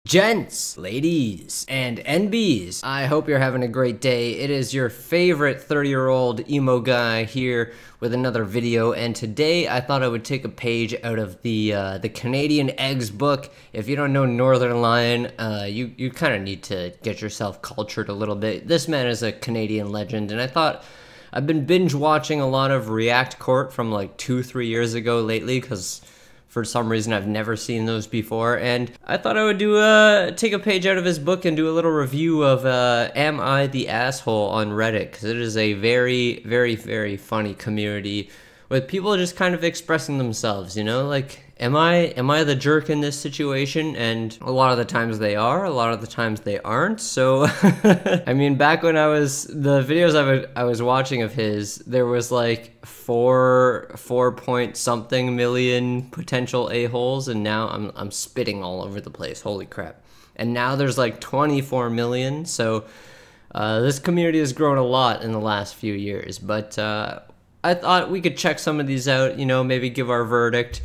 Gents, ladies, and NBs, I hope you're having a great day. It is your favorite 30-year-old emo guy here with another video, and today I thought I would take a page out of the Canadian Eggs book. If you don't know Northern Lion, you kind of need to get yourself cultured a little bit. This man is a Canadian legend, and I thought I've been binge watching a lot of React Court from like 2-3 years ago lately, because for some reason I've never seen those before, and I thought I would take a page out of his book and do a little review of Am I the Asshole on Reddit, because it is a very, very, very funny community with people just kind of expressing themselves, you know, like, am I the jerk in this situation? And a lot of the times they are, a lot of the times they aren't. So I mean, back when the videos I was watching of his, there was like 4 point something million potential a-holes, and now I'm spitting all over the place. Holy crap. And now there's like 24 million. So this community has grown a lot in the last few years, but I thought we could check some of these out, you know, maybe give our verdict.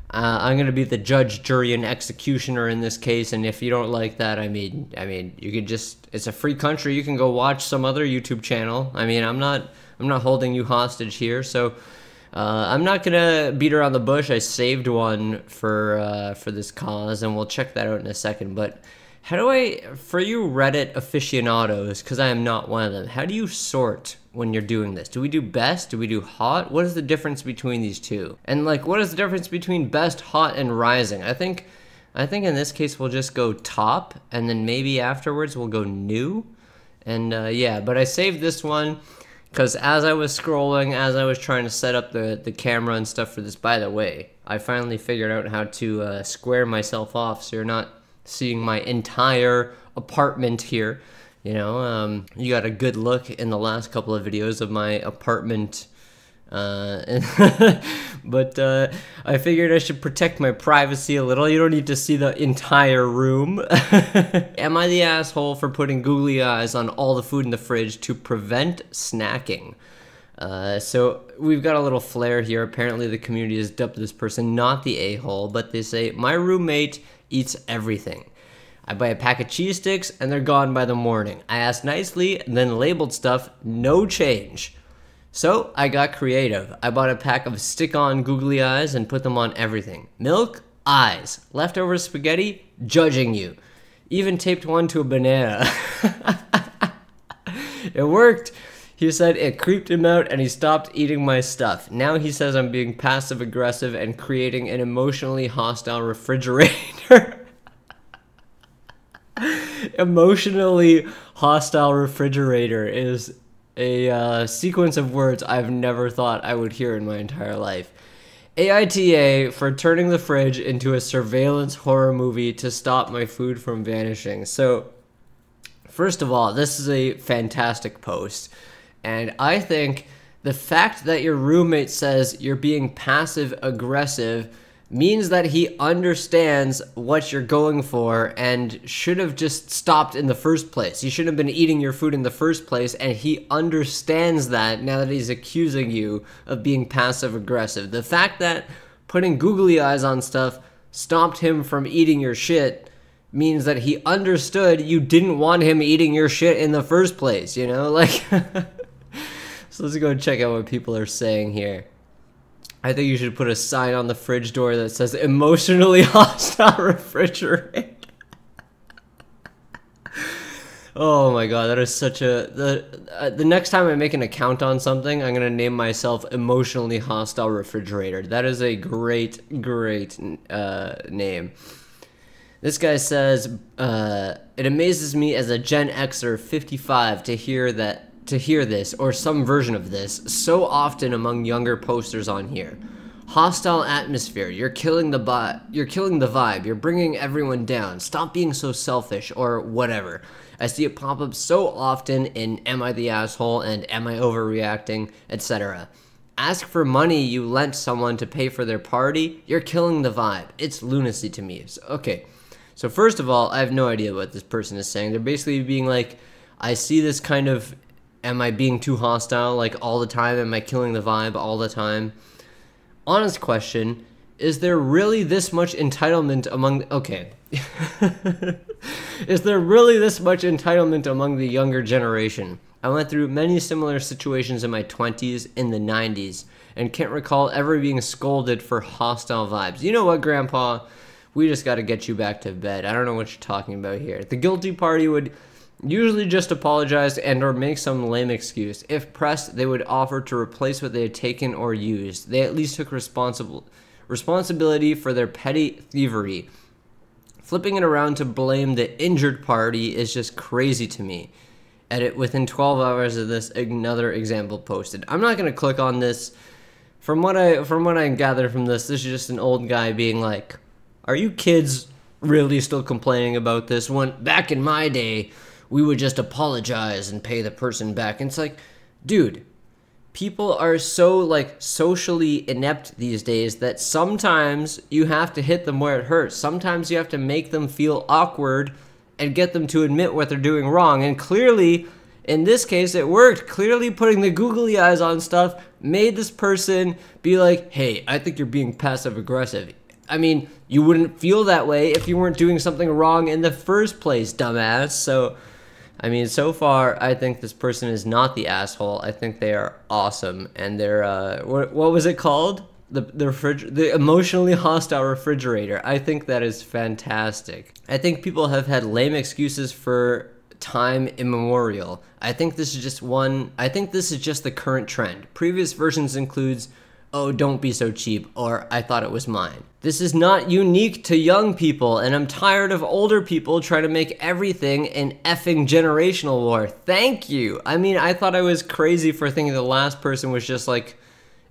I'm going to be the judge, jury, and executioner in this case, and if you don't like that, I mean, you could just, it's a free country, you can go watch some other YouTube channel. I mean, I'm not holding you hostage here, so I'm not going to beat around the bush. I saved one for this cause, and we'll check that out in a second, but how do for you Reddit aficionados, because I am not one of them, how do you sort when you're doing this? Do we do best? Do we do hot? What is the difference between these two? And like, what is the difference between best, hot, and rising? I think in this case we'll just go top, and then maybe afterwards we'll go new. And yeah, but I saved this one because as I was scrolling, as I was trying to set up the camera and stuff for this, by the way, I finally figured out how to square myself off so you're not seeing my entire apartment here. You know, you got a good look in the last couple of videos of my apartment, but I figured I should protect my privacy a little. You don't need to see the entire room. Am I the asshole for putting googly eyes on all the food in the fridge to prevent snacking? So we've got a little flair here. Apparently the community has dubbed this person not the a-hole, but they say, my roommate eats everything. I buy a pack of cheese sticks and they're gone by the morning. I asked nicely, then labeled stuff, no change. So I got creative. I bought a pack of stick-on googly eyes and put them on everything. Milk, eyes. Leftover spaghetti, judging you. Even taped one to a banana. It worked. He said it creeped him out and he stopped eating my stuff. Now he says I'm being passive-aggressive and creating an emotionally hostile refrigerator. Emotionally hostile refrigerator is a sequence of words I've never thought I would hear in my entire life. AITA for turning the fridge into a surveillance horror movie to stop my food from vanishing. So, first of all, this is a fantastic post. And I think the fact that your roommate says you're being passive-aggressive means that he understands what you're going for and should have just stopped in the first place. He shouldn't have been eating your food in the first place, and he understands that now that he's accusing you of being passive-aggressive. The fact that putting googly eyes on stuff stopped him from eating your shit means that he understood you didn't want him eating your shit in the first place, you know? Like, so let's go check out what people are saying here. I think you should put a sign on the fridge door that says emotionally hostile refrigerator. Oh my god, that is such a... The next time I make an account on something, I'm going to name myself emotionally hostile refrigerator. That is a great name. This guy says, it amazes me as a Gen Xer 55 to hear this, or some version of this, so often among younger posters on here. Hostile atmosphere, you're killing the vibe, you're bringing everyone down, stop being so selfish, or whatever. I see it pop up so often in Am I the Asshole and Am I Overreacting, etc. Ask for money you lent someone to pay for their party, you're killing the vibe. It's lunacy to me. So, okay, so first of all, I have no idea what this person is saying. They're basically being like, I see this kind of, am I being too hostile, like, all the time? Am I killing the vibe all the time? Honest question, is there really this much entitlement among... Okay. Is there really this much entitlement among the younger generation? I went through many similar situations in my 20s, in the 90s, and can't recall ever being scolded for hostile vibes. You know what, Grandpa? We just gotta get you back to bed. I don't know what you're talking about here. The guilty party would usually just apologize and or make some lame excuse. If pressed, they would offer to replace what they had taken or used. They at least took responsibility for their petty thievery. Flipping it around to blame the injured party is just crazy to me. Edit, within 12 hours of this, another example posted. I'm not gonna click on this. From what I gathered from this is just an old guy being like, are you kids really still complaining about this? When back in my day, we would just apologize and pay the person back. And it's like, dude, people are so like socially inept these days that sometimes you have to hit them where it hurts. Sometimes you have to make them feel awkward and get them to admit what they're doing wrong. And clearly, in this case, it worked. Clearly putting the googly eyes on stuff made this person be like, hey, I think you're being passive aggressive. I mean, you wouldn't feel that way if you weren't doing something wrong in the first place, dumbass. So, I mean, so far, I think this person is not the asshole. I think they are awesome. And they're, what was it called? The emotionally hostile refrigerator. I think that is fantastic. I think people have had lame excuses for time immemorial. I think this is just the current trend. Previous versions includes, oh, don't be so cheap, or I thought it was mine. This is not unique to young people, and I'm tired of older people trying to make everything an effing generational war. Thank you. I mean, I thought I was crazy for thinking the last person was just like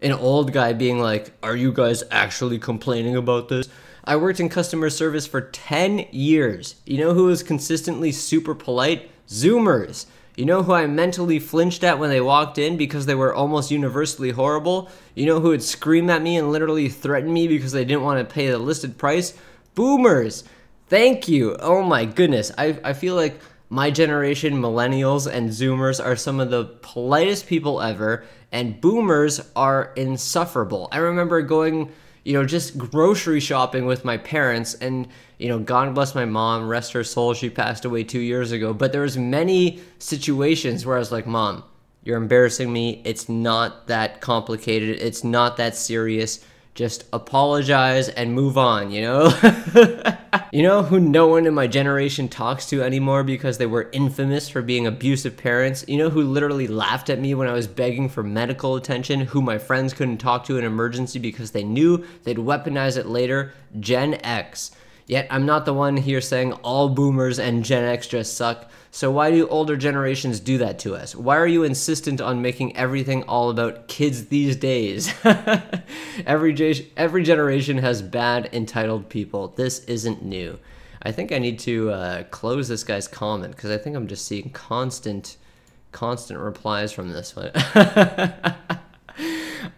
an old guy being like, are you guys actually complaining about this? I worked in customer service for 10 years. You know who was consistently super polite? Zoomers. You know who I mentally flinched at when they walked in because they were almost universally horrible? You know who would scream at me and literally threaten me because they didn't want to pay the listed price? Boomers. Thank you. Oh my goodness. I feel like my generation, millennials and Zoomers, are some of the politest people ever, and boomers are insufferable. I remember going, just grocery shopping with my parents, and, God bless my mom, rest her soul, she passed away 2 years ago, but there was many situations where I was like, Mom, you're embarrassing me, it's not that complicated, it's not that serious, just apologize and move on, You know who no one in my generation talks to anymore because they were infamous for being abusive parents? You know who literally laughed at me when I was begging for medical attention, who my friends couldn't talk to in an emergency because they knew they'd weaponize it later? Gen X. Yet I'm not the one here saying all boomers and Gen X just suck. So why do older generations do that to us? Why are you insistent on making everything all about kids these days? Every generation has bad, entitled people. This isn't new. I think I need to close this guy's comment because I think I'm just seeing constant replies from this one.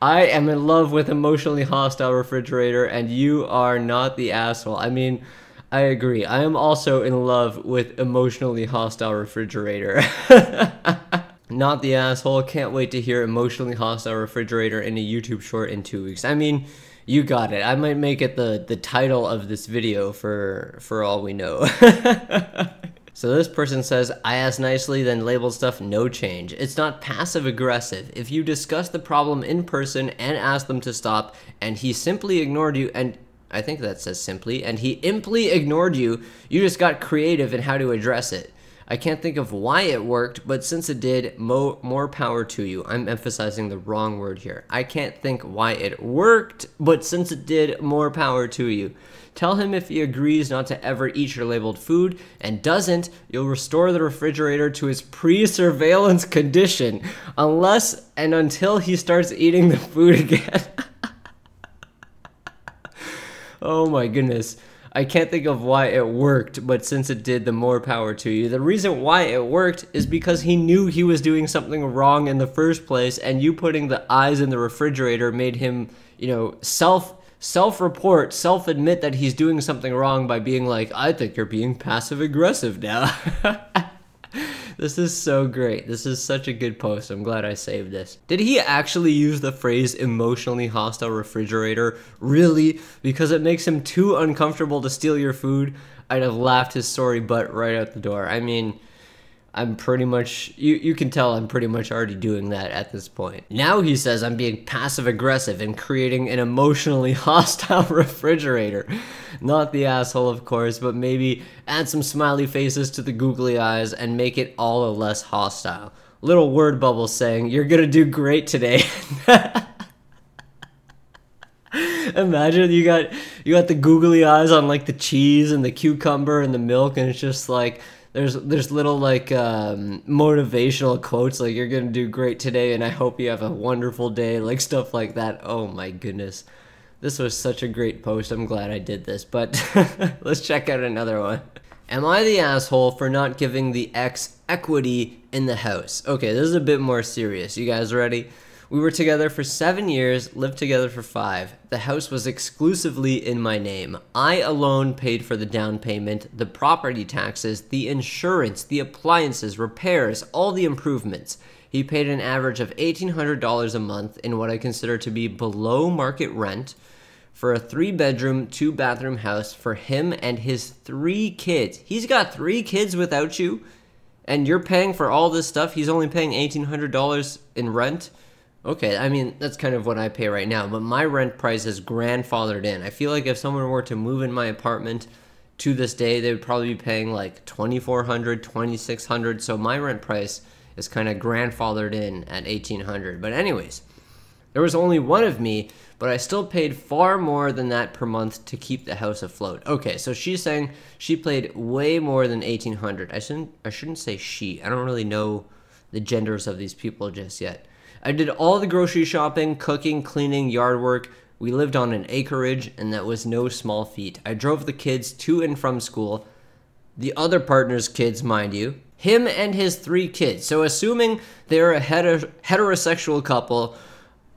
I am in love with emotionally hostile refrigerator, and you are not the asshole. I mean, I agree. I am also in love with emotionally hostile refrigerator. Not the asshole. Can't wait to hear emotionally hostile refrigerator in a YouTube short in 2 weeks. I mean, you got it. I might make it the title of this video for all we know. So this person says, I asked nicely, then labeled stuff, no change. It's not passive aggressive. If you discuss the problem in person and ask them to stop, and he simply ignored you, and I think that says simply, and he imply ignored you, you just got creative in how to address it. I can't think of why it worked, but since it did, more power to you. I'm emphasizing the wrong word here. I can't think why it worked, but since it did, more power to you. Tell him if he agrees not to ever eat your labeled food, and doesn't, you'll restore the refrigerator to its pre-surveillance condition, unless and until he starts eating the food again. Oh my goodness. I can't think of why it worked, but since it did, the more power to you. The reason why it worked is because he knew he was doing something wrong in the first place, and you putting the eyes in the refrigerator made him, self-report, self-admit that he's doing something wrong by being like, I think you're being passive-aggressive now. This is so great. This is such a good post. I'm glad I saved this. Did he actually use the phrase emotionally hostile refrigerator? Really? Because it makes him too uncomfortable to steal your food? I'd have laughed his sorry butt right out the door. I mean, I'm pretty much, you can tell I'm pretty much already doing that at this point. Now he says I'm being passive aggressive and creating an emotionally hostile refrigerator. Not the asshole, of course, but maybe add some smiley faces to the googly eyes and make it all less hostile. Little word bubble saying, "You're gonna do great today." Imagine you got the googly eyes on like the cheese and the cucumber and the milk, and it's just like there's little like motivational quotes like, "You're gonna do great today and I hope you have a wonderful day," like stuff like that. Oh my goodness, this was such a great post. I'm glad I did this, but let's check out another one. Am I the asshole for not giving the ex equity in the house? Okay, this is a bit more serious. You guys ready? We were together for 7 years, lived together for 5. The house was exclusively in my name. I alone paid for the down payment, the property taxes, the insurance, the appliances, repairs, all the improvements. He paid an average of $1,800 a month in what I consider to be below market rent for a 3-bedroom, 2-bathroom house for him and his 3 kids. He's got 3 kids without you, and you're paying for all this stuff. He's only paying $1,800 in rent. Okay, I mean, that's kind of what I pay right now, but my rent price is grandfathered in. I feel like if someone were to move in my apartment to this day, they would probably be paying like $2,400, $2,600, so my rent price is kind of grandfathered in at $1,800. But anyways, there was only one of me, but I still paid far more than that per month to keep the house afloat. Okay, so she's saying she paid way more than $1,800. I shouldn't say she. I don't really know the genders of these people just yet. I did all the grocery shopping, cooking, cleaning, yard work. We lived on an acreage, and that was no small feat. I drove the kids to and from school. The other partner's kids, mind you. Him and his 3 kids. So assuming they're a heterosexual couple,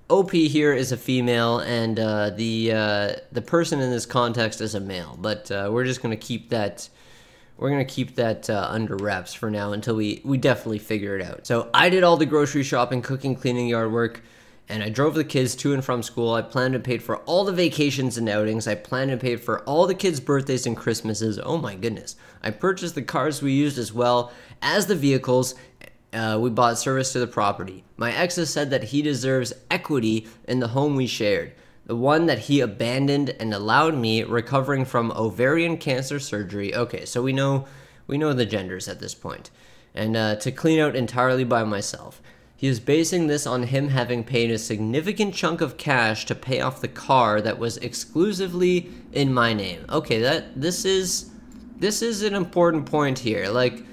OP here is a female, and the person in this context is a male. But we're just going to keep that... We're going to keep that under wraps for now until we definitely figure it out. So I did all the grocery shopping, cooking, cleaning, yard work, and I drove the kids to and from school. I planned and paid for all the vacations and outings. I planned and paid for all the kids' birthdays and Christmases. Oh my goodness. I purchased the cars we used as well as the vehicles. We bought service to the property. My ex has said that he deserves equity in the home we shared. The one that he abandoned and allowed me, recovering from ovarian cancer surgery. Okay, so we know the genders at this point. And to clean out entirely by myself. He is basing this on him having paid a significant chunk of cash to pay off the car that was exclusively in my name. Okay, this is an important point here. Like,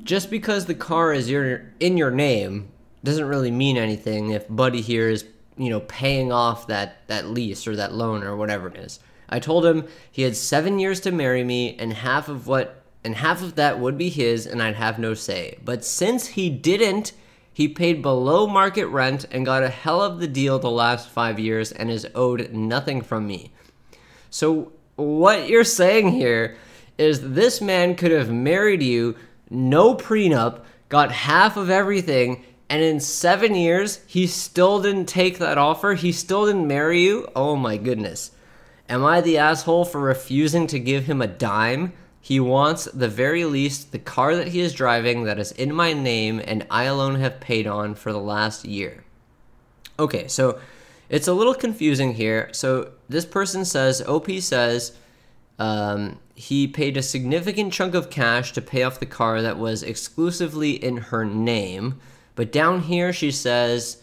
just because the car is in your name doesn't really mean anything if Buddy here is, you know, paying off that lease or that loan or whatever it is. I told him he had 7 years to marry me, and half of that would be his, and I'd have no say. But since he didn't, he paid below market rent and got a hell of the deal the last 5 years and is owed nothing from me. So what you're saying here is this man could have married you, no prenup, got half of everything, and in 7 years, he still didn't take that offer? He still didn't marry you? Oh my goodness. Am I the asshole for refusing to give him a dime? He wants, the very least, the car that he is driving that is in my name and I alone have paid on for the last year. Okay, so it's a little confusing here. So this person says, OP says, he paid a significant chunk of cash to pay off the car that was exclusively in her name. But down here she says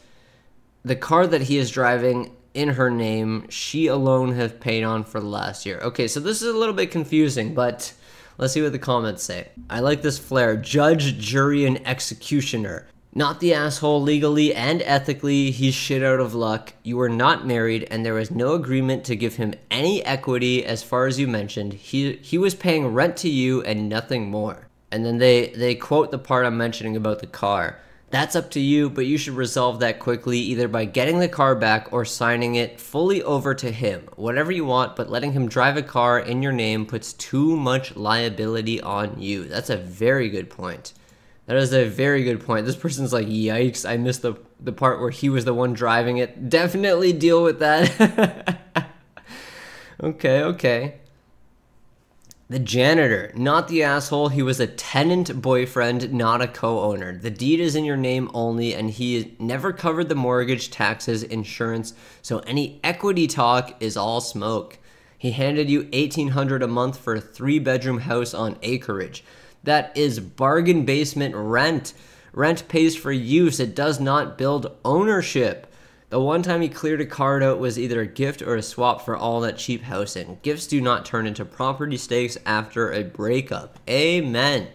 the car that he is driving in her name, she alone has paid on for the last year. Okay, so this is a little bit confusing, but let's see what the comments say. I like this flair. Judge, jury, and executioner. Not the asshole legally and ethically. He's shit out of luck. You were not married, and there was no agreement to give him any equity as far as you mentioned. He was paying rent to you and nothing more. And then they quote the part I'm mentioning about the car. That's up to you, but you should resolve that quickly, either by getting the car back or signing it fully over to him. Whatever you want, but letting him drive a car in your name puts too much liability on you. That's a very good point. That is a very good point. This person's like, yikes, I missed the part where he was the one driving it. Definitely deal with that. Okay. The janitor, not the asshole. He was a tenant boyfriend, not a co-owner. The deed is in your name only, and he never covered the mortgage, taxes, insurance, so any equity talk is all smoke. He handed you $1,800 a month for a 3-bedroom house on acreage. That is bargain basement rent. Rent pays for use. It does not build ownership. The one time he cleared a card out was either a gift or a swap for all that cheap housing. Gifts do not turn into property stakes after a breakup. Amen.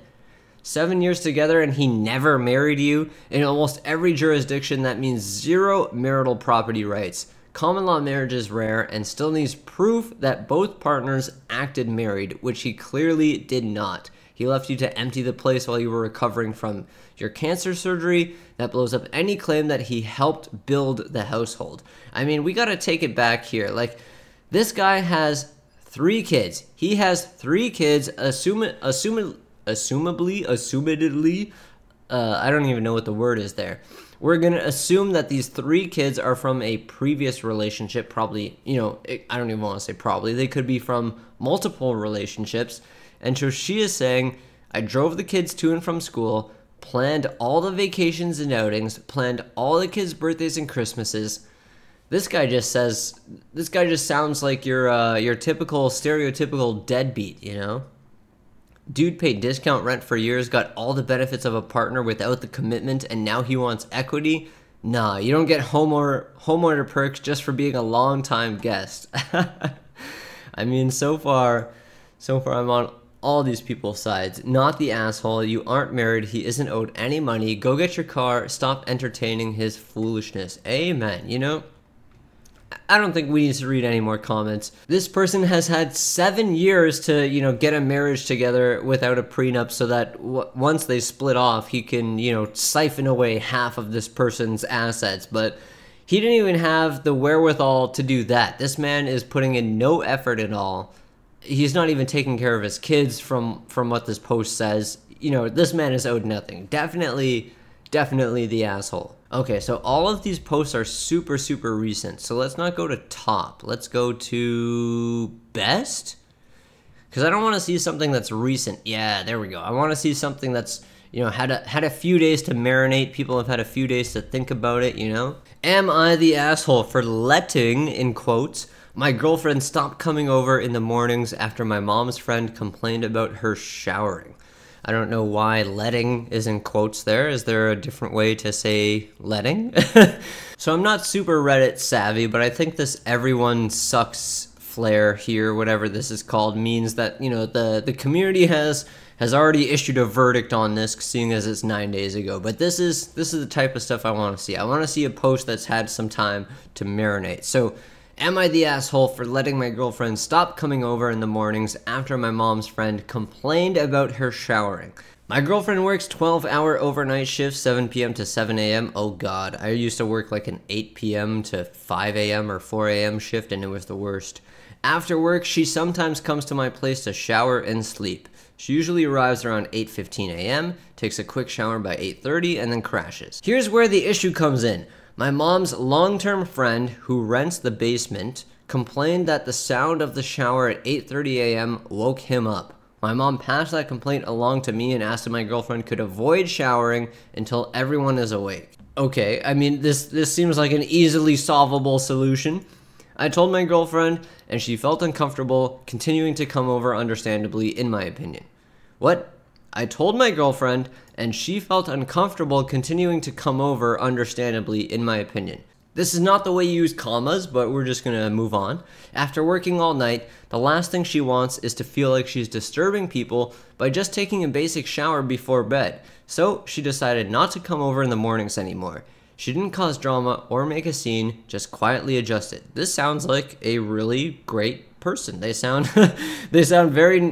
7 years together and he never married you? In almost every jurisdiction, that means 0 marital property rights. Common law marriage is rare and still needs proof that both partners acted married, which he clearly did not. He left you to empty the place while you were recovering from your cancer surgery. That blows up any claim that he helped build the household. I mean, we gotta take it back here. Like, this guy has 3 kids. He has 3 kids, assumedly, I don't even know what the word is there. We're gonna assume that these 3 kids are from a previous relationship, probably, I don't even want to say probably. They could be from multiple relationships. And so she is saying, I drove the kids to and from school, planned all the vacations and outings, planned all the kids' birthdays and Christmases. This guy just sounds like your typical stereotypical deadbeat, Dude paid discount rent for years, got all the benefits of a partner without the commitment, and now he wants equity? Nah, you don't get homeowner perks just for being a long-time guest. I mean, so far I'm on all these people's sides. Not the asshole. You aren't married. He isn't owed any money. Go get your car. Stop entertaining his foolishness. Amen. I don't think we need to read any more comments. This person has had 7 years to, get a marriage together without a prenup so that once they split off, he can, siphon away half of this person's assets. But he didn't even have the wherewithal to do that. This man is putting in no effort at all. He's not even taking care of his kids from what this post says. This man is owed nothing. Definitely the asshole. Okay, so all of these posts are super, super recent. So let's not go to top. Let's go to best. Because I don't want to see something that's recent. Yeah, there we go. I want to see something that's, had a few days to marinate. People have had a few days to think about it, Am I the asshole for letting, in quotes, my girlfriend stopped coming over in the mornings after my mom's friend complained about her showering? I don't know why letting is in quotes there. Is there a different way to say letting? So I'm not super Reddit savvy, but I think this everyone sucks flair here, whatever this is called, means that, the community has already issued a verdict on this, seeing as it's 9 days ago. But this is the type of stuff I want to see. I want to see a post that's had some time to marinate. So, am I the asshole for letting my girlfriend stop coming over in the mornings after my mom's friend complained about her showering? My girlfriend works 12-hour overnight shifts, 7 p.m. to 7 a.m. Oh god, I used to work like an 8 p.m. to 5 a.m. or 4 a.m. shift, and it was the worst. After work, she sometimes comes to my place to shower and sleep. She usually arrives around 8:15 a.m., takes a quick shower by 8:30, and then crashes. Here's where the issue comes in. My mom's long-term friend, who rents the basement, complained that the sound of the shower at 8:30 a.m. woke him up. My mom passed that complaint along to me and asked if my girlfriend could avoid showering until everyone is awake. Okay, I mean, this seems like an easily solvable solution. I told my girlfriend, and she felt uncomfortable continuing to come over, understandably, in my opinion. What? I told my girlfriend, and she felt uncomfortable continuing to come over, understandably, in my opinion. This is not the way you use commas, but we're just gonna move on. After working all night, the last thing she wants is to feel like she's disturbing people by just taking a basic shower before bed. So she decided not to come over in the mornings anymore. She didn't cause drama or make a scene, just quietly adjusted. This sounds like a really great person. They sound very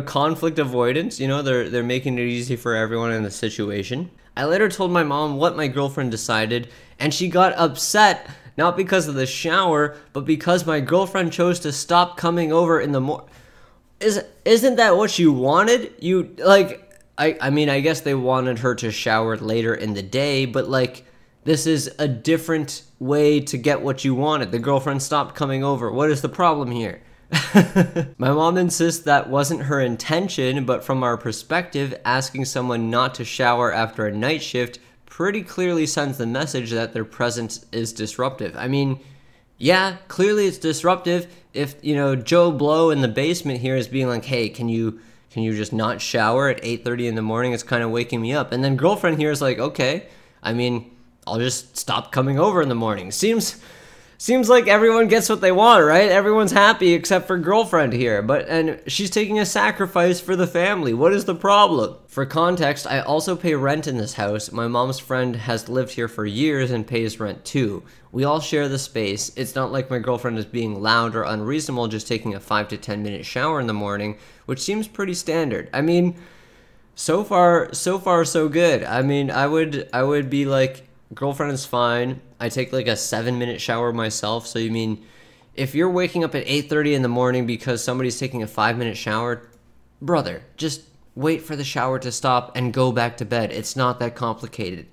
conflict avoidance. They're making it easy for everyone in the situation. I later told my mom what my girlfriend decided, and she got upset, not because of the shower, but because my girlfriend chose to stop coming over in the morning. Isn't that what you wanted? I mean, I guess they wanted her to shower later in the day, but this is a different way to get what you wanted. The girlfriend stopped coming over. What is the problem here? My mom insists that wasn't her intention, but from our perspective, asking someone not to shower after a night shift pretty clearly sends the message that their presence is disruptive. I mean, yeah, clearly it's disruptive if, Joe Blow in the basement here is being like, hey, can you just not shower at 8:30 in the morning? It's kind of waking me up. And then girlfriend here is like, okay, I mean, I'll just stop coming over in the morning. Seems like everyone gets what they want, right? Everyone's happy except for girlfriend here. And she's taking a sacrifice for the family. What is the problem? For context, I also pay rent in this house. My mom's friend has lived here for years and pays rent too. We all share the space. It's not like my girlfriend is being loud or unreasonable just taking a 5 to 10 minute shower in the morning, which seems pretty standard. I mean, so far so good. I mean, I would be like, girlfriend is fine. I take like a 7-minute shower myself. So you mean if you're waking up at 8:30 in the morning because somebody's taking a 5-minute shower, brother, just wait for the shower to stop and go back to bed. It's not that complicated.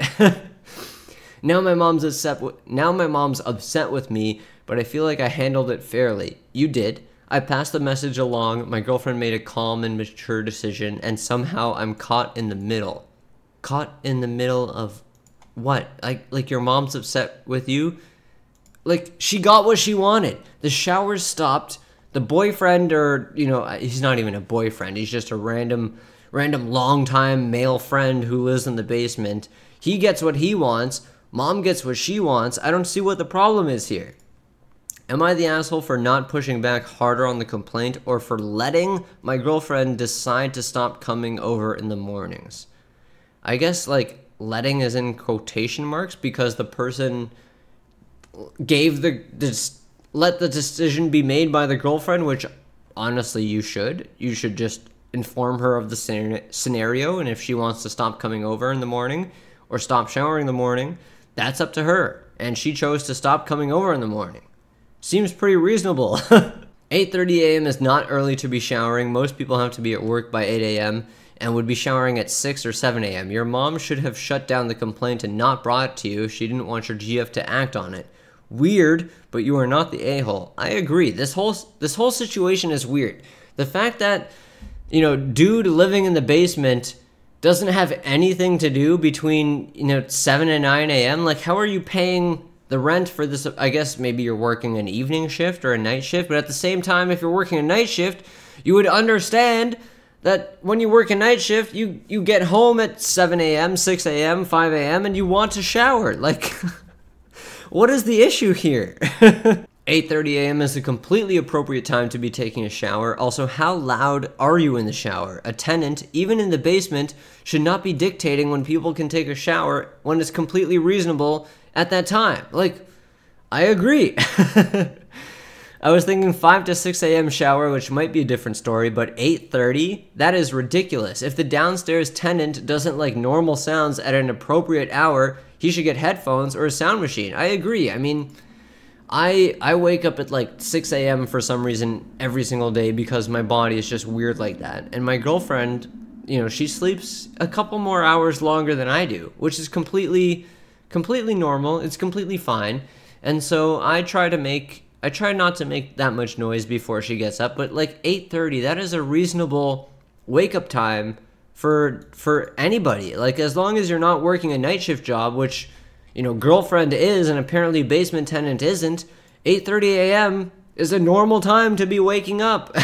Now my mom's upset with me, but I feel like I handled it fairly. You did. I passed the message along. My girlfriend made a calm and mature decision, and somehow I'm caught in the middle. Caught in the middle of what? Like your mom's upset with you? Like, she got what she wanted. The shower stopped. The boyfriend, or, he's not even a boyfriend. He's just a random long-time male friend who lives in the basement. He gets what he wants. Mom gets what she wants. I don't see what the problem is here. Am I the asshole for not pushing back harder on the complaint, or for letting my girlfriend decide to stop coming over in the mornings? I guess, like, letting is in quotation marks because the person gave let the decision be made by the girlfriend, which honestly you should just inform her of the scenario, and if she wants to stop coming over in the morning or stop showering in the morning, that's up to her, and she chose to stop coming over in the morning. Seems pretty reasonable. 8:30 a.m. is not early to be showering. Most people have to be at work by 8 a.m. and would be showering at 6 or 7 a.m. Your mom should have shut down the complaint and not brought it to you. She didn't want your GF to act on it. Weird, but you are not the a-hole. I agree. This whole situation is weird. The fact that, dude living in the basement doesn't have anything to do between, 7 and 9 a.m. Like, how are you paying the rent for this? I guess maybe you're working an evening shift or a night shift, but at the same time, if you're working a night shift, you would understand that when you work a night shift, you get home at 7 a.m., 6 a.m., 5 a.m., and you want to shower. Like, what is the issue here? 8:30 a.m. is a completely appropriate time to be taking a shower. Also, how loud are you in the shower? A tenant, even in the basement, should not be dictating when people can take a shower when it's completely reasonable at that time. Like, I agree. I was thinking 5 to 6 a.m. shower, which might be a different story, but 8:30? That is ridiculous. If the downstairs tenant doesn't like normal sounds at an appropriate hour, he should get headphones or a sound machine. I agree. I mean, I wake up at like 6 a.m. for some reason every single day because my body is just weird like that. And my girlfriend, she sleeps a couple more hours longer than I do, which is completely normal. It's completely fine. And so I try not to make that much noise before she gets up, but like 8:30, that is a reasonable wake up time for anybody. Like, as long as you're not working a night shift job, which, girlfriend is and apparently basement tenant isn't, 8:30 a.m. is a normal time to be waking up.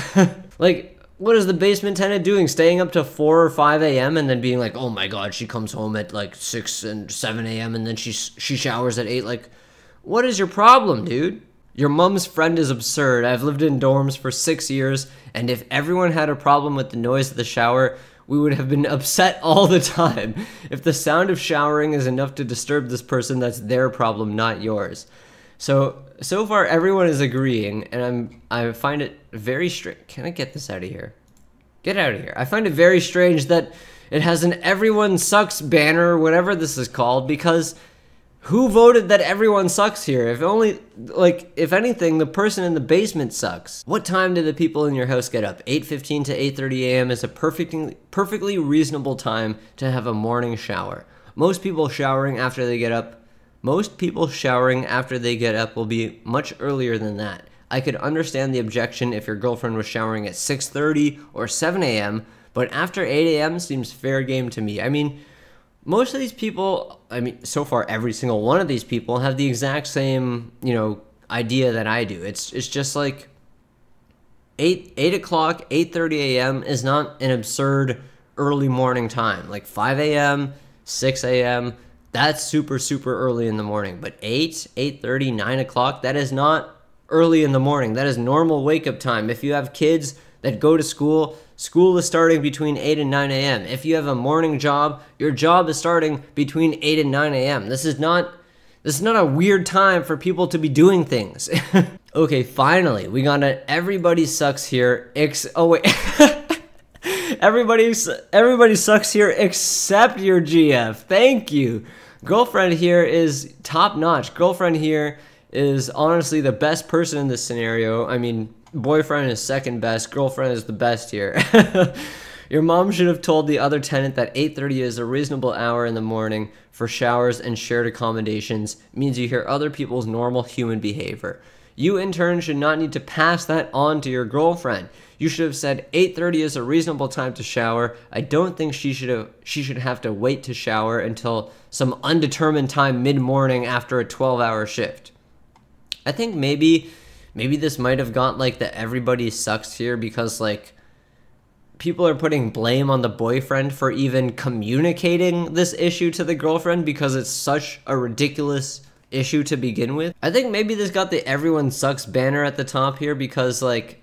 Like, what is the basement tenant doing? Staying up to 4 or 5 a.m. and then being like, oh my god, she comes home at like 6 and 7 a.m. and then she showers at 8. Like, what is your problem, dude? Your mom's friend is absurd. I've lived in dorms for 6 years, and if everyone had a problem with the noise of the shower, we would have been upset all the time. If the sound of showering is enough to disturb this person, that's their problem, not yours. So far everyone is agreeing, and I find it very strange. Can I get this out of here? Get out of here. I find it very strange that it has an everyone sucks banner, whatever this is called, because who voted that everyone sucks here? If anything, the person in the basement sucks. What time do the people in your house get up? 8:15 to 8:30 a.m. is a perfectly reasonable time to have a morning shower. Most people showering after they get up will be much earlier than that. I could understand the objection if your girlfriend was showering at 6:30 or 7 a.m., but after 8 a.m. seems fair game to me. I mean, most of these people, so far every single one of these people have the exact same, idea that I do. It's just like 8 o'clock, 8:30 a.m. is not an absurd early morning time. Like 5 a.m., 6 a.m., that's super, super early in the morning. But 8:30, 9 o'clock, that is not early in the morning. That is normal wake-up time. If you have kids that go to school, school is starting between 8 and 9 a.m. If you have a morning job, your job is starting between 8 and 9 a.m. This is not a weird time for people to be doing things. Okay, finally, we got an everybody sucks here. Oh wait. Everybody sucks here except your GF. Thank you. Girlfriend here is top notch. Girlfriend here is honestly the best person in this scenario. I mean, boyfriend is second best. Girlfriend is the best here. Your mom should have told the other tenant that 8:30 is a reasonable hour in the morning for showers and shared accommodations. It means you hear other people's normal human behavior. You, in turn, should not need to pass that on to your girlfriend. You should have said 8:30 is a reasonable time to shower. I don't think she should have to wait to shower until some undetermined time mid-morning after a 12-hour shift. I think maybe this might have got like the everybody sucks here because like people are putting blame on the boyfriend for even communicating this issue to the girlfriend because it's such a ridiculous issue to begin with. I think maybe this got the everyone sucks banner at the top here because like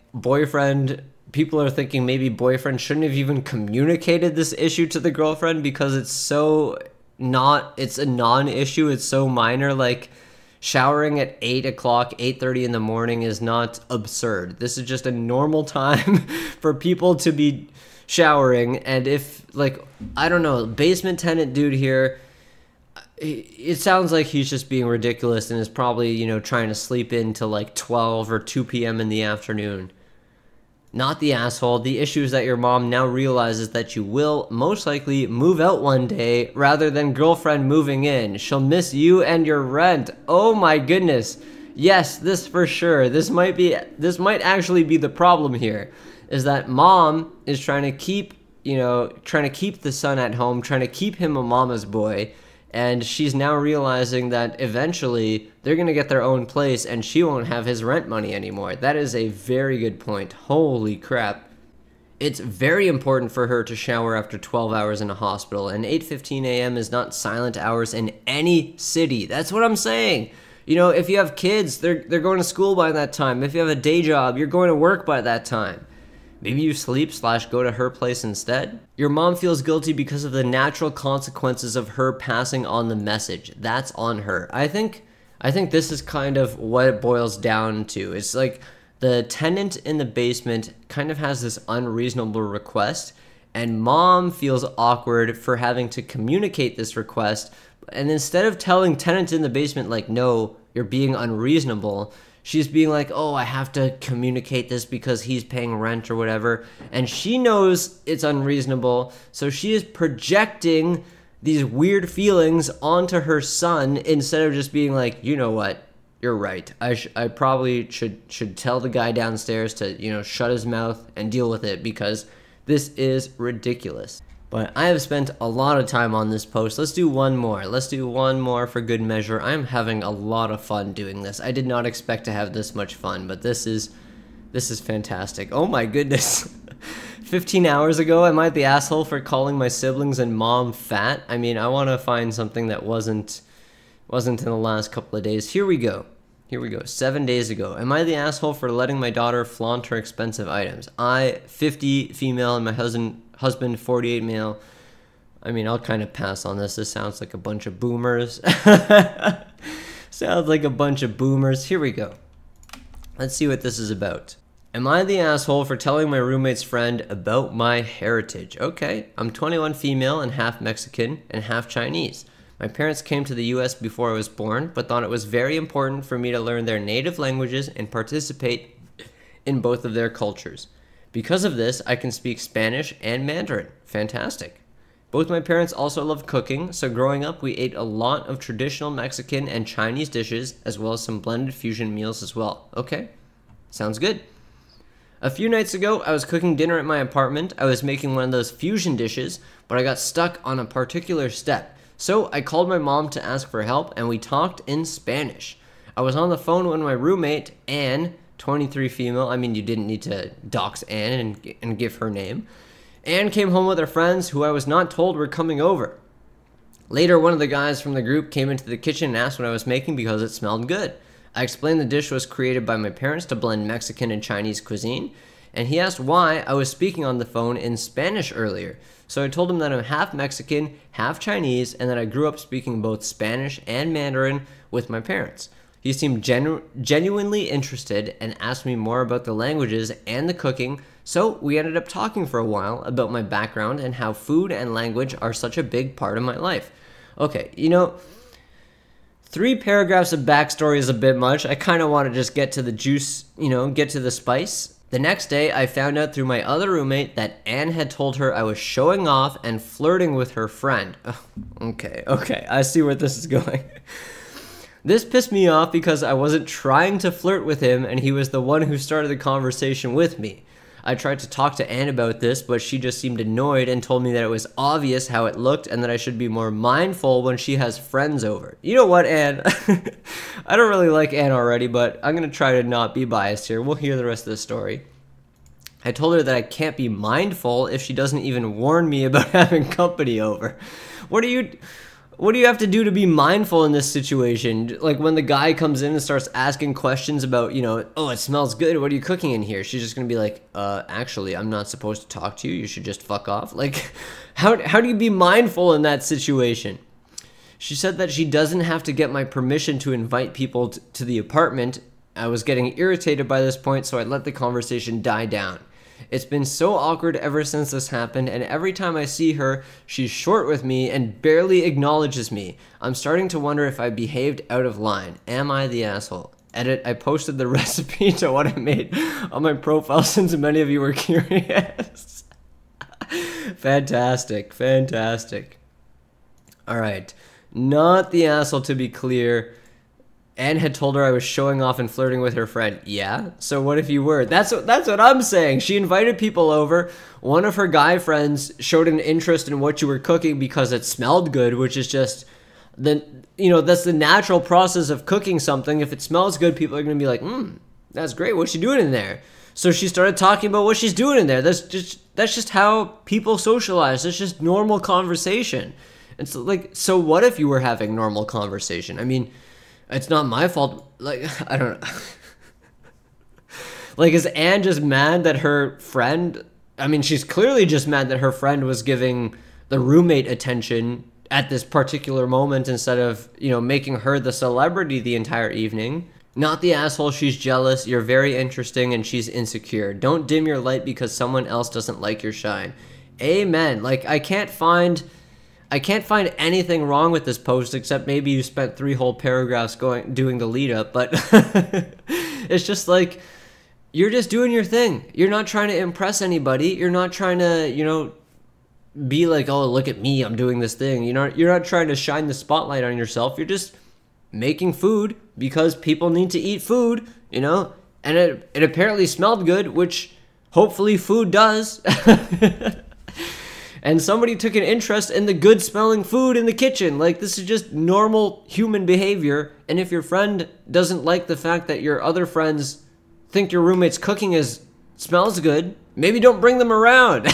people are thinking maybe boyfriend shouldn't have even communicated this issue to the girlfriend because it's a non-issue, it's so minor. Like showering at 8 o'clock, 8:30 in the morning is not absurd. This is just a normal time for people to be showering. And if like, I don't know, basement tenant dude here, it sounds like he's just being ridiculous and is probably, trying to sleep in till like 12 or 2 p.m. in the afternoon. Not the asshole. The issue is that your mom now realizes that you will most likely move out one day rather than girlfriend moving in. She'll miss you and your rent. Oh my goodness. Yes, this for sure. This might actually be the problem here, is that mom is trying to keep the son at home, trying to keep him a mama's boy. And she's now realizing that eventually they're going to get their own place and she won't have his rent money anymore. That is a very good point. Holy crap. It's very important for her to shower after 12 hours in a hospital, and 8:15 a.m. is not silent hours in any city. That's what I'm saying. If you have kids, they're going to school by that time. If you have a day job, you're going to work by that time. Maybe you sleep/go to her place instead. Your mom feels guilty because of the natural consequences of her passing on the message. That's on her. I think this is kind of what it boils down to. It's like the tenant in the basement kind of has this unreasonable request, and mom feels awkward for having to communicate this request. And instead of telling tenant in the basement like, no, you're being unreasonable, she's being like, oh, I have to communicate this because he's paying rent or whatever. And she knows it's unreasonable, so she is projecting these weird feelings onto her son instead of just being like, you know what, you're right. I probably should tell the guy downstairs to, shut his mouth and deal with it because this is ridiculous. But I have spent a lot of time on this post. Let's do one more. Let's do one more for good measure. I'm having a lot of fun doing this. I did not expect to have this much fun, but this is fantastic. Oh my goodness. 15 hours ago, am I the asshole for calling my siblings and mom fat? I mean, I want to find something that wasn't in the last couple of days. Here we go. 7 days ago. Am I the asshole for letting my daughter flaunt her expensive items? 50 female, and my husband 48 male. I mean, I'll kind of pass on this. This sounds like a bunch of boomers. Sounds like a bunch of boomers. Here we go. Let's see what this is about. Am I the asshole for telling my roommate's friend about my heritage? Okay, I'm 21 female and half Mexican and half Chinese. My parents came to the US before I was born, but thought it was very important for me to learn their native languages and participate in both of their cultures. Because of this, I can speak Spanish and Mandarin. Fantastic. Both my parents also love cooking, so growing up we ate a lot of traditional Mexican and Chinese dishes, as well as some blended fusion meals as well. Okay. Sounds good. A few nights ago, I was cooking dinner at my apartment. I was making one of those fusion dishes, but I got stuck on a particular step. So I called my mom to ask for help, and we talked in Spanish. I was on the phone when my roommate, Anne, 23 female, I mean, you didn't need to dox Anne and give her name. Anne came home with her friends, who I was not told were coming over. Later, one of the guys from the group came into the kitchen and asked what I was making because it smelled good. I explained the dish was created by my parents to blend Mexican and Chinese cuisine, and he asked why I was speaking on the phone in Spanish earlier. So I told him that I'm half Mexican, half Chinese, and that I grew up speaking both Spanish and Mandarin with my parents. He seemed genuinely interested and asked me more about the languages and the cooking, so we ended up talking for a while about my background and how food and language are such a big part of my life. Okay, 3 paragraphs of backstory is a bit much. I kind of want to just get to the juice, get to the spice. The next day, I found out through my other roommate that Anne had told her I was showing off and flirting with her friend. Oh, okay, I see where this is going. This pissed me off because I wasn't trying to flirt with him, and he was the one who started the conversation with me. I tried to talk to Anne about this, but she just seemed annoyed and told me that it was obvious how it looked and that I should be more mindful when she has friends over. You know what, Anne? I don't really like Anne already, but I'm going to try to not be biased here. We'll hear the rest of the story. I told her that I can't be mindful if she doesn't even warn me about having company over. What do you have to do to be mindful in this situation? Like when the guy comes in and starts asking questions about, oh, it smells good. What are you cooking in here? She's just going to be like, actually, I'm not supposed to talk to you. You should just fuck off. Like, how do you be mindful in that situation? She said that she doesn't have to get my permission to invite people to the apartment. I was getting irritated by this point, so I let the conversation die down. It's been so awkward ever since this happened, and every time I see her, she's short with me and barely acknowledges me. I'm starting to wonder if I behaved out of line. Am I the asshole? Edit, I posted the recipe to what I made on my profile since many of you were curious. Fantastic. Alright, not the asshole to be clear. Anne had told her I was showing off and flirting with her friend. Yeah? So what if you were? That's what I'm saying. She invited people over. One of her guy friends showed an interest in what you were cooking because it smelled good, which is just that's the natural process of cooking something. If it smells good, people are going to be like, that's great. What's she doing in there? So she started talking about what she's doing in there. That's just how people socialize. That's just normal conversation. And so what if you were having normal conversation? I mean, it's not my fault. Like, I don't know. Like, is Anne just mad that her friend... I mean, she's clearly just mad that her friend was giving the roommate attention at this particular moment instead of, making her the celebrity the entire evening. Not the asshole, she's jealous, you're very interesting, and she's insecure. Don't dim your light because someone else doesn't like your shine. Amen. Like, I can't find anything wrong with this post except maybe you spent 3 whole paragraphs doing the lead up, but it's just like you're just doing your thing. You're not trying to impress anybody. You're not trying to, be like, "Oh, look at me, I'm doing this thing." You're not trying to shine the spotlight on yourself. You're just making food because people need to eat food, and it apparently smelled good, which hopefully food does. And somebody took an interest in the good smelling food in the kitchen. Like, this is just normal human behavior. And if your friend doesn't like the fact that your other friends think your roommate's cooking smells good, maybe don't bring them around.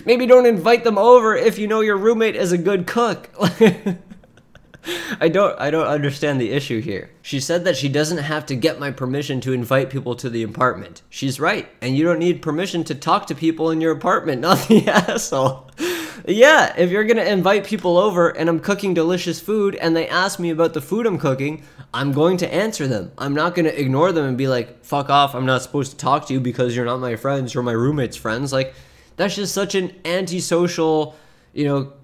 Maybe don't invite them over if you know your roommate is a good cook. I don't understand the issue here. She said that she doesn't have to get my permission to invite people to the apartment. She's right, and you don't need permission to talk to people in your apartment, not the asshole. Yeah, if you're gonna invite people over and I'm cooking delicious food and they ask me about the food I'm cooking, I'm going to answer them. I'm not gonna ignore them and be like, fuck off, I'm not supposed to talk to you because you're not my friends, you're my roommate's friends. Like, that's just such an antisocial,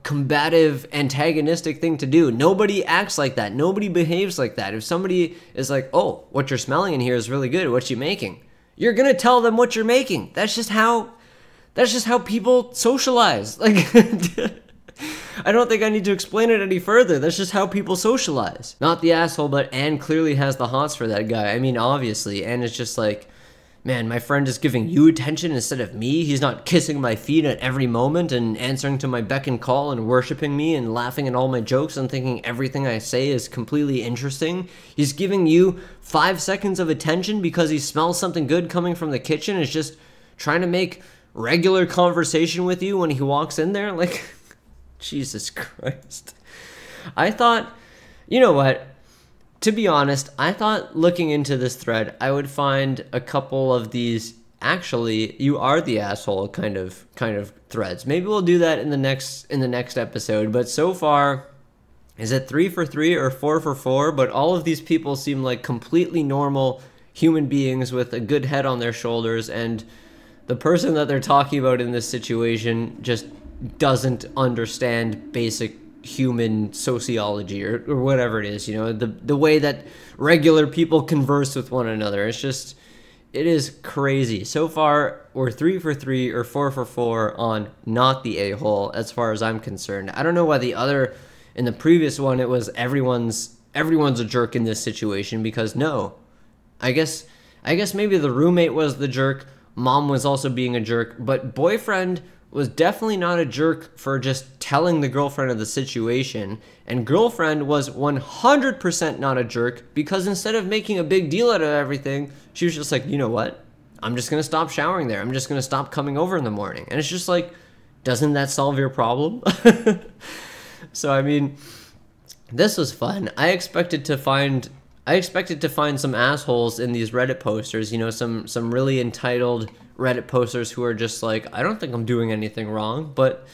combative, antagonistic thing to do. Nobody acts like that. Nobody behaves like that. If somebody is like, oh, what you're smelling in here is really good, what you making? You're gonna tell them what you're making. That's just how people socialize. Like, I don't think I need to explain it any further. That's just how people socialize. Not the asshole, but Anne clearly has the hots for that guy. I mean, obviously. And it's just like, man, my friend is giving you attention instead of me. He's not kissing my feet at every moment and answering to my beck and call and worshiping me and laughing at all my jokes and thinking everything I say is completely interesting. He's giving you 5 seconds of attention because he smells something good coming from the kitchen. Is just trying to make regular conversation with you when he walks in there. Like, Jesus Christ. I thought, you know what? To be honest, I thought looking into this thread, I would find a couple of these actually you are the asshole kind of threads. Maybe we'll do that in the next episode, but so far, is it 3 for 3 or 4 for 4? But all of these people seem like completely normal human beings with a good head on their shoulders, and the person that they're talking about in this situation just doesn't understand basic human sociology or whatever it is, you know, the way that regular people converse with one another. It's just, it is crazy. So far, we're 3 for 3 or 4 for 4 on not the a-hole as far as I'm concerned. I don't know why in the previous one, it was everyone's a jerk in this situation, because no, I guess maybe the roommate was the jerk, mom was also being a jerk, but boyfriend was definitely not a jerk for just telling the girlfriend of the situation, and girlfriend was 100% not a jerk because instead of making a big deal out of everything, she was just like, you know what? I'm just going to stop showering there. I'm just going to stop coming over in the morning. And it's just like, doesn't that solve your problem? So, I mean, this was fun. I expected to find some assholes in these Reddit posters, you know, some really entitled Reddit posters who are just like, I don't think I'm doing anything wrong. But,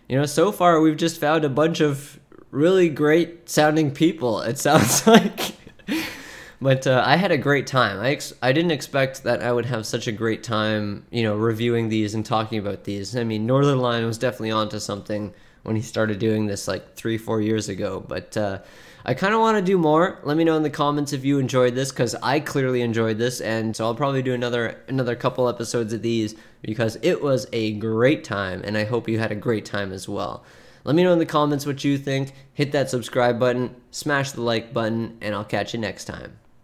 you know, so far we've just found a bunch of really great sounding people, it sounds like. But I had a great time. I didn't expect that I would have such a great time, you know, reviewing these and talking about these. I mean, Northernlion was definitely onto something when he started doing this like 3-4 years ago. But I kind of want to do more. Let me know in the comments if you enjoyed this, because I clearly enjoyed this, and so I'll probably do another couple episodes of these because it was a great time, and I hope you had a great time as well. Let me know in the comments what you think. Hit that subscribe button, smash the like button, and I'll catch you next time.